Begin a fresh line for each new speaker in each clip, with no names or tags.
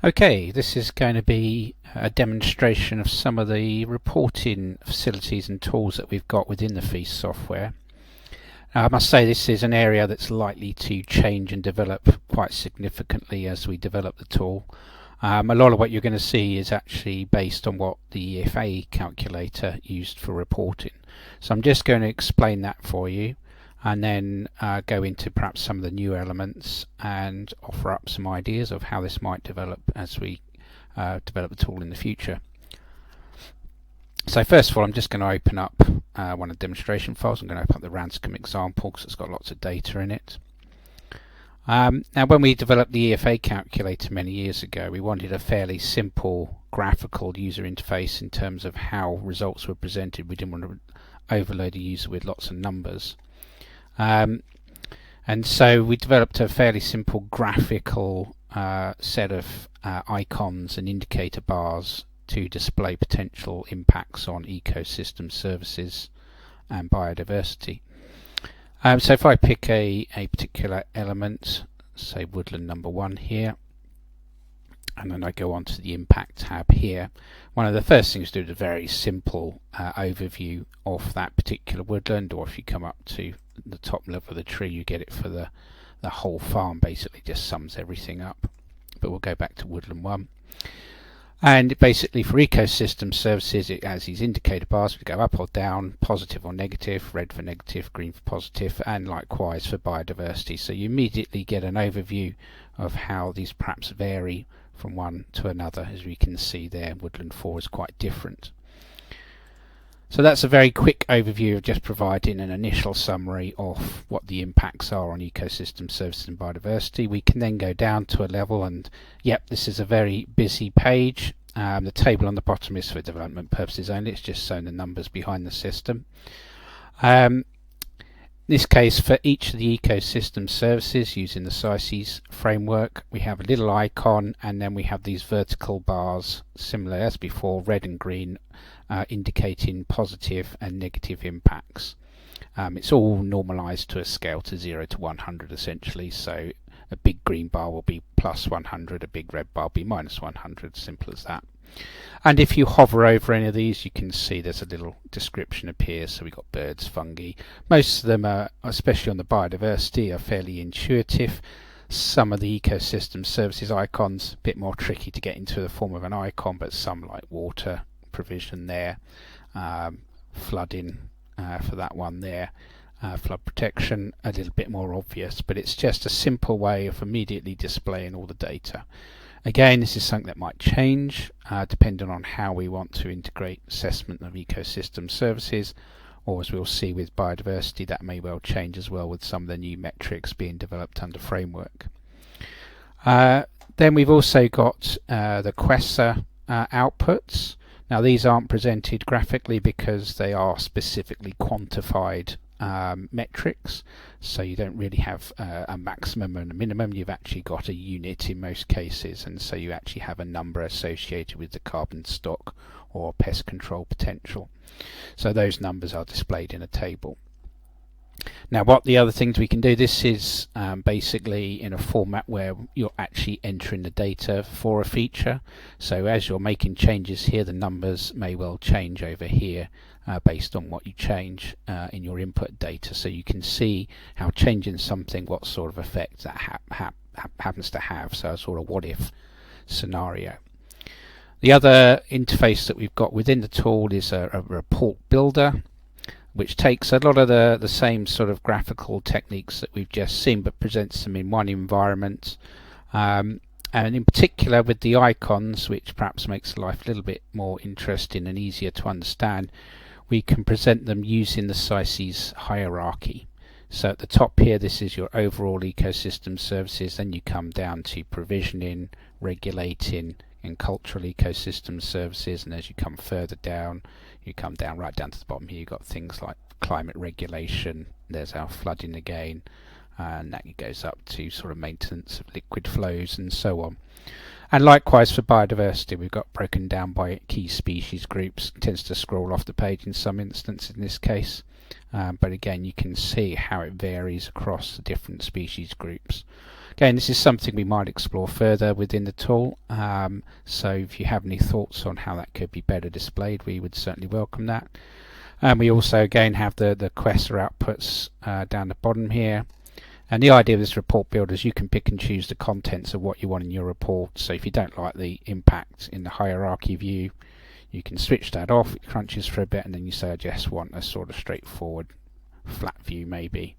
Okay, this is going to be a demonstration of some of the reporting facilities and tools that we've got within the Feast software. Now, I must say this is an area that's likely to change and develop quite significantly as we develop the tool. A lot of what you're going to see is actually based on what the EFA calculator used for reporting. So I'm just going to explain that for you and then go into perhaps some of the new elements and offer up some ideas of how this might develop as we develop the tool in the future. So first of all, I'm just going to open up one of the demonstration files. I'm going to open up the Ranscombe example because it's got lots of data in it. Now, when we developed the EFA calculator many years ago, we wanted a fairly simple graphical user interface in terms of how results were presented. We didn't want to overload a user with lots of numbers. And so we developed a fairly simple graphical set of icons and indicator bars to display potential impacts on ecosystem services and biodiversity. So if I pick a particular element, say woodland number 1 here, and then I go on to the impact tab here, one of the first things to do is a very simple overview of that particular woodland, or if you come up to the top level of the tree you get it for the whole farm. Basically just sums everything up, but we'll go back to woodland 1. And basically for ecosystem services it has these indicator bars. We go up or down, positive or negative, red for negative, green for positive, and likewise for biodiversity. So you immediately get an overview of how these perhaps vary from one to another. As we can see there, woodland 4 is quite different. So that's a very quick overview of just providing an initial summary of what the impacts are on ecosystem services and biodiversity. We can then go down to a level and this is a very busy page. The table on the bottom is for development purposes only. It's just showing the numbers behind the system. In this case, for each of the ecosystem services using the CICES framework, we have a little icon and then we have these vertical bars, similar as before, red and green, indicating positive and negative impacts. It's all normalized to a scale to 0 to 100 essentially, so a big green bar will be plus 100, a big red bar will be minus 100, simple as that. And if you hover over any of these, you can see there's a little description appears. So we've got birds, fungi. Most of them are, especially on the biodiversity, are fairly intuitive. Some of the ecosystem services icons a bit more tricky to get into the form of an icon, but some like water provision there, flooding for that one there, flood protection a little bit more obvious, but it's just a simple way of immediately displaying all the data. Again, this is something that might change depending on how we want to integrate assessment of ecosystem services, or as we'll see with biodiversity, that may well change as well with some of the new metrics being developed under framework. Then we've also got the QESA outputs. Now these aren't presented graphically because they are specifically quantified metrics, so you don't really have a maximum and a minimum. You've actually got a unit in most cases, and so you actually have a number associated with the carbon stock or pest control potential. So those numbers are displayed in a table. Now what the other things we can do, this is basically in a format where you're actually entering the data for a feature. So as you're making changes here, the numbers may well change over here based on what you change in your input data. So you can see how changing something, what sort of effect that happens to have. So a sort of what if scenario. The other interface that we've got within the tool is a report builder, which takes a lot of the same sort of graphical techniques that we've just seen, but presents them in one environment. And in particular with the icons, which perhaps makes life a little bit more interesting and easier to understand, we can present them using the CICES hierarchy. So at the top here, this is your overall ecosystem services, then you come down to provisioning, regulating, and cultural ecosystem services, and as you come further down, you come down right down to the bottom here, you've got things like climate regulation, there's our flooding again, and that goes up to sort of maintenance of liquid flows and so on. And likewise for biodiversity, we've got broken down by key species groups. It tends to scroll off the page in some instances in this case, but again you can see how it varies across the different species groups. Again, this is something we might explore further within the tool, so if you have any thoughts on how that could be better displayed, we would certainly welcome that. We also again have the requests or outputs down the bottom here. And the idea of this report builder is you can pick and choose the contents of what you want in your report. So if you don't like the impact in the hierarchy view, you can switch that off. It crunches for a bit, and then you say I just want a sort of straightforward flat view maybe,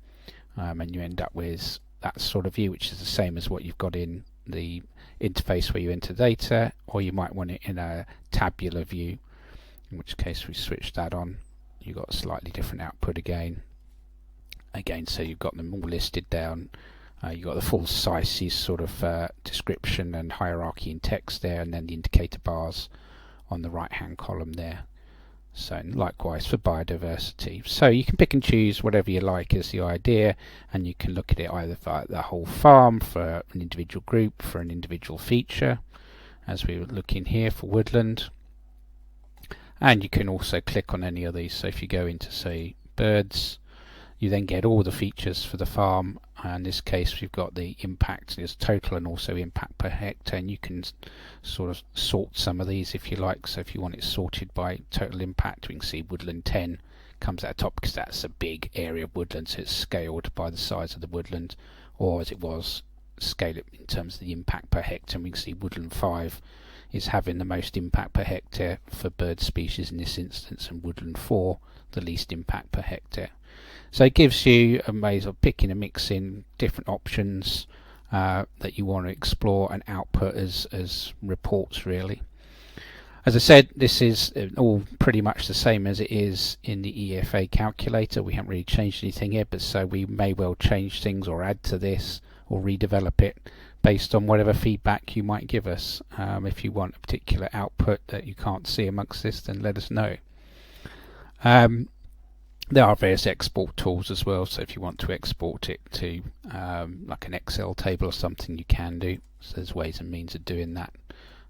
and you end up with that sort of view, which is the same as what you've got in the interface where you enter data, or you might want it in a tabular view, in which case we switch that on. You've got a slightly different output again, so you've got them all listed down. You've got the full sizes sort of description and hierarchy in text there, and then the indicator bars on the right hand column there. So likewise for biodiversity. So you can pick and choose whatever you like as the idea, and you can look at it either for the whole farm, for an individual group, for an individual feature, as we were looking here for woodland. And you can also click on any of these. So if you go into, say, birds, you then get all the features for the farm. In this case, we've got the impact as total and also impact per hectare, and you can sort of sort some of these if you like. So if you want it sorted by total impact, we can see woodland 10 comes at the top because that's a big area of woodland, so it's scaled by the size of the woodland, or as it was, scale it in terms of the impact per hectare, and we can see woodland 5 is having the most impact per hectare for bird species in this instance, and woodland 4 the least impact per hectare. So it gives you a way of picking and mixing different options that you want to explore and output as reports really. As I said, this is all pretty much the same as it is in the EFA calculator. We haven't really changed anything here, but so we may well change things or add to this or redevelop it based on whatever feedback you might give us. If you want a particular output that you can't see amongst this, then let us know. There are various export tools as well, so if you want to export it to like an Excel table or something, you can do. So there's ways and means of doing that.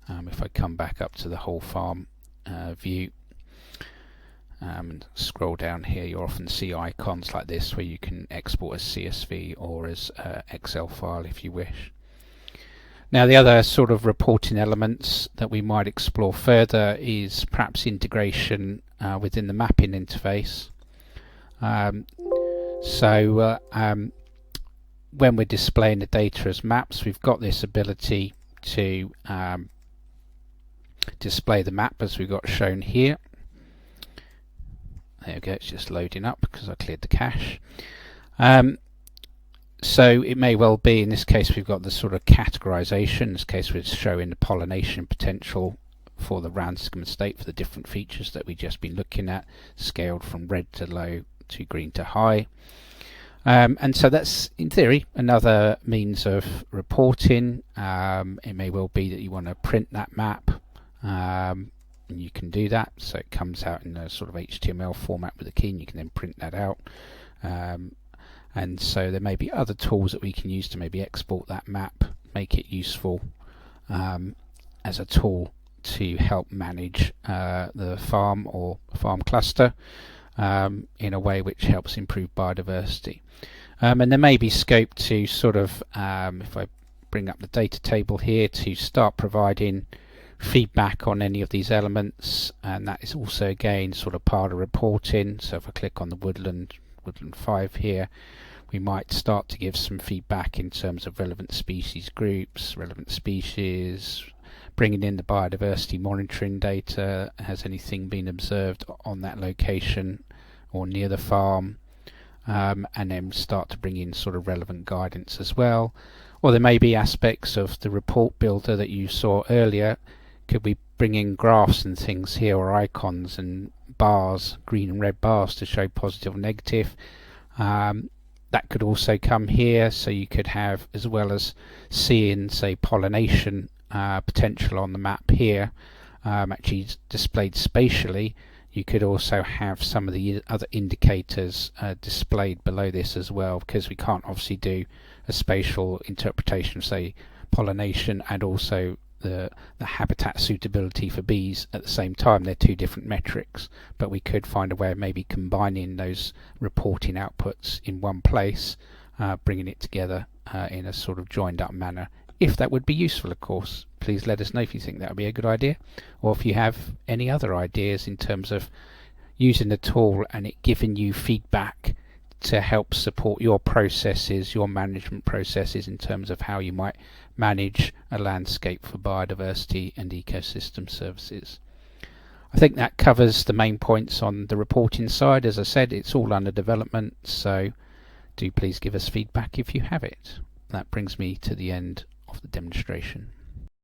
If I come back up to the whole farm view and scroll down here, you often see icons like this where you can export as CSV or as Excel file if you wish. Now the other sort of reporting elements that we might explore further is perhaps integration within the mapping interface. When we're displaying the data as maps, we've got this ability to display the map as we've got shown here. There we go, it's just loading up because I cleared the cache. So it may well be, in this case we've got the sort of categorization. In this case we're showing the pollination potential for the random state for the different features that we've just been looking at, scaled from red to low to green to high. And so that's, in theory, another means of reporting. It may well be that you want to print that map, and you can do that. So it comes out in a sort of HTML format with a key, and you can then print that out. And so there may be other tools that we can use to maybe export that map, make it useful as a tool to help manage the farm or farm cluster in a way which helps improve biodiversity. And there may be scope to sort of, if I bring up the data table here, to start providing feedback on any of these elements, and that is also again sort of part of reporting. So if I click on the woodland 5 here, we might start to give some feedback in terms of relevant species groups, relevant species, bringing in the biodiversity monitoring data. Has anything been observed on that location or near the farm? And then start to bring in sort of relevant guidance as well. Or there may be aspects of the report builder that you saw earlier. Could we bring in graphs and things here, or icons and bars, green and red bars to show positive or negative? That could also come here, so you could have, as well as seeing, say, pollination potential on the map here, actually displayed spatially, you could also have some of the other indicators displayed below this as well, because we can't obviously do a spatial interpretation of, say, pollination and also the habitat suitability for bees at the same time. They're two different metrics, but we could find a way of maybe combining those reporting outputs in one place, bringing it together in a sort of joined up manner. If that would be useful, of course, please let us know if you think that would be a good idea, or if you have any other ideas in terms of using the tool and it giving you feedback to help support your processes, your management processes, in terms of how you might manage a landscape for biodiversity and ecosystem services. I think that covers the main points on the reporting side. As I said, it's all under development, so do please give us feedback if you have it. That brings me to the end of the demonstration.